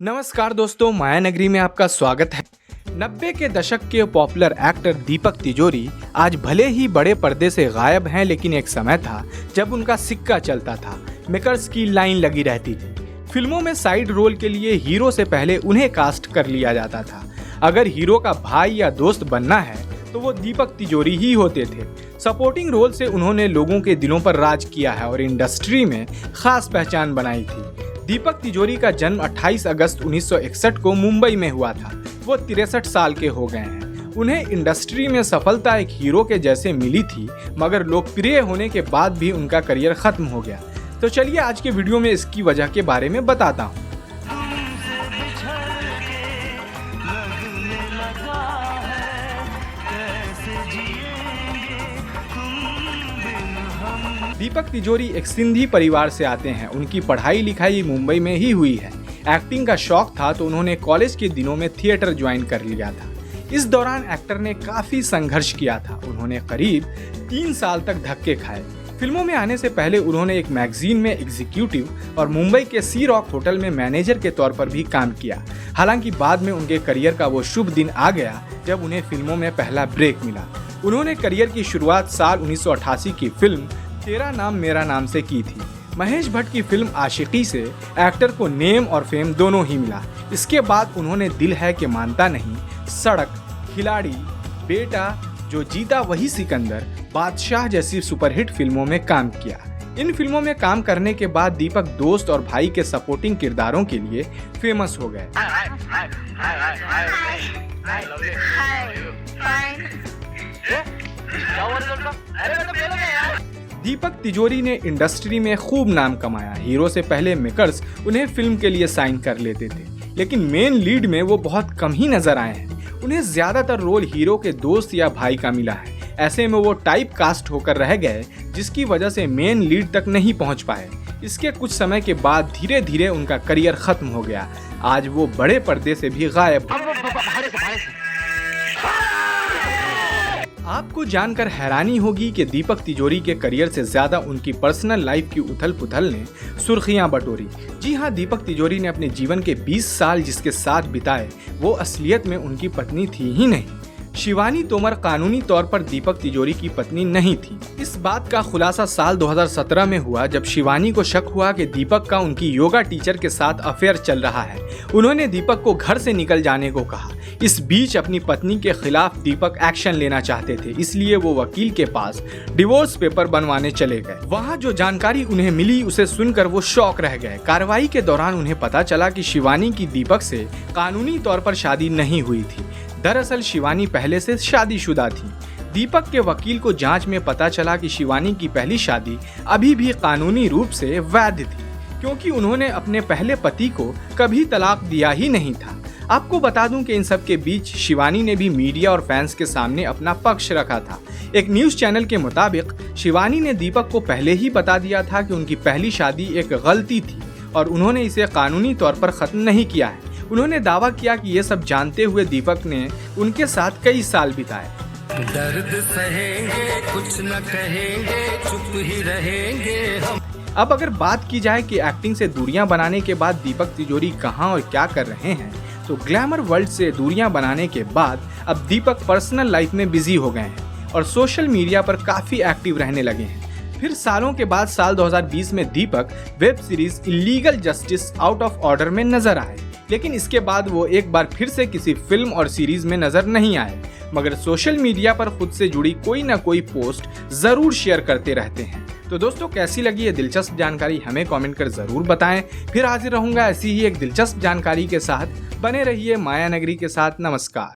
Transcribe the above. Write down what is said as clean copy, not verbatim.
नमस्कार दोस्तों, माया नगरी में आपका स्वागत है। 90 के दशक के पॉपुलर एक्टर दीपक तिजोरी आज भले ही बड़े पर्दे से गायब हैं, लेकिन एक समय था जब उनका सिक्का चलता था, मेकर्स की लाइन लगी रहती थी। फिल्मों में साइड रोल के लिए हीरो से पहले उन्हें कास्ट कर लिया जाता था। अगर हीरो का भाई या दोस्त बनना है तो वो दीपक तिजोरी ही होते थे। सपोर्टिंग रोल से उन्होंने लोगों के दिलों पर राज किया है और इंडस्ट्री में खास पहचान बनाई थी। दीपक तिजोरी का जन्म 28 अगस्त 1961 को मुंबई में हुआ था। वो 63 साल के हो गए हैं। उन्हें इंडस्ट्री में सफलता एक हीरो के जैसे मिली थी, मगर लोकप्रिय होने के बाद भी उनका करियर खत्म हो गया। तो चलिए आज के वीडियो में इसकी वजह के बारे में बताता हूँ। दीपक तिजोरी एक सिंधी परिवार से आते हैं। उनकी पढ़ाई लिखाई मुंबई में ही हुई है। एक्टिंग का शौक था तो उन्होंने कॉलेज के दिनों में थिएटर ज्वाइन कर लिया था। इस दौरान एक्टर ने काफी संघर्ष किया था। उन्होंने करीब 3 साल तक धक्के खाए। फिल्मों में आने से पहले उन्होंने एक मैगजीन में एग्जीक्यूटिव और मुंबई के सी रॉक होटल में मैनेजर के तौर पर भी काम किया। हालांकि बाद में उनके करियर का वो शुभ दिन आ गया जब उन्हें फिल्मों में पहला ब्रेक मिला। उन्होंने करियर की शुरुआत साल 1988 की फिल्म तेरा नाम मेरा नाम से की थी। महेश भट्ट की फिल्म आशिकी से एक्टर को नेम और फेम दोनों ही मिला। इसके बाद उन्होंने दिल है कि मानता नहीं, सड़क, खिलाड़ी, बेटा, जो जीता वही सिकंदर, बादशाह जैसी सुपरहिट फिल्मों में काम किया। इन फिल्मों में काम करने के बाद दीपक दोस्त और भाई के सपोर्टिंग किरदारों के लिए फेमस हो गए। दीपक तिजोरी ने इंडस्ट्री में खूब नाम कमाया। हीरो से पहले मेकर्स उन्हें फिल्म के लिए साइन कर लेते थे, लेकिन मेन लीड में वो बहुत कम ही नजर आए हैं। उन्हें ज्यादातर रोल हीरो के दोस्त या भाई का मिला है। ऐसे में वो टाइप कास्ट होकर रह गए, जिसकी वजह से मेन लीड तक नहीं पहुंच पाए। इसके कुछ समय के बाद धीरे धीरे उनका करियर खत्म हो गया। आज वो बड़े पर्दे से भी गायब। आपको जानकर हैरानी होगी कि दीपक तिजोरी के करियर से ज्यादा उनकी पर्सनल लाइफ की उथल पुथल ने सुर्खियां बटोरी। जी हां, दीपक तिजोरी ने अपने जीवन के 20 साल जिसके साथ बिताए, वो असलियत में उनकी पत्नी थी ही नहीं। शिवानी तोमर कानूनी तौर पर दीपक तिजोरी की पत्नी नहीं थी। इस बात का खुलासा साल 2017 में हुआ जब शिवानी को शक हुआ कि दीपक का उनकी योगा टीचर के साथ अफेयर चल रहा है। उन्होंने दीपक को घर से निकल जाने को कहा। इस बीच अपनी पत्नी के खिलाफ दीपक एक्शन लेना चाहते थे, इसलिए वो वकील के पास डिवोर्स पेपर बनवाने चले गए। वहाँ जो जानकारी उन्हें मिली उसे सुनकर वो शॉक रह गए। कार्रवाई के दौरान उन्हें पता चला कि शिवानी की दीपक से कानूनी तौर पर शादी नहीं हुई थी। दरअसल शिवानी पहले से शादीशुदा थी। दीपक के वकील को जांच में पता चला कि शिवानी की पहली शादी अभी भी कानूनी रूप से वैध थी, क्योंकि उन्होंने अपने पहले पति को कभी तलाक दिया ही नहीं था। आपको बता दूं कि इन सब के बीच शिवानी ने भी मीडिया और फैंस के सामने अपना पक्ष रखा था। एक न्यूज चैनल के मुताबिक शिवानी ने दीपक को पहले ही बता दिया था कि उनकी पहली शादी एक गलती थी और उन्होंने इसे कानूनी तौर पर खत्म नहीं किया है। उन्होंने दावा किया कि ये सब जानते हुए दीपक ने उनके साथ कई साल बिताए। दर्द सहेंगे, कुछ न कहेंगे, चुप ही रहेंगे हम। अब अगर बात की जाए कि एक्टिंग से दूरियां बनाने के बाद दीपक तिजोरी कहां और क्या कर रहे हैं, तो ग्लैमर वर्ल्ड से दूरियां बनाने के बाद अब दीपक पर्सनल लाइफ में बिजी हो गए हैं और सोशल मीडिया पर काफी एक्टिव रहने लगे हैं। फिर सालों के बाद साल 2020 में Deepak web series Illegal Justice Out of Order में नजर आए, लेकिन इसके बाद वो एक बार फिर से किसी फिल्म और सीरीज में नजर नहीं आए, मगर सोशल मीडिया पर खुद से जुड़ी कोई ना कोई पोस्ट जरूर शेयर करते रहते हैं। तो दोस्तों, कैसी लगी ये दिलचस्प जानकारी हमें कमेंट कर जरूर बताएं। फिर हाजिर रहूंगा ऐसी ही एक दिलचस्प जानकारी के साथ। बने रहिए माया नगरी के साथ। नमस्कार।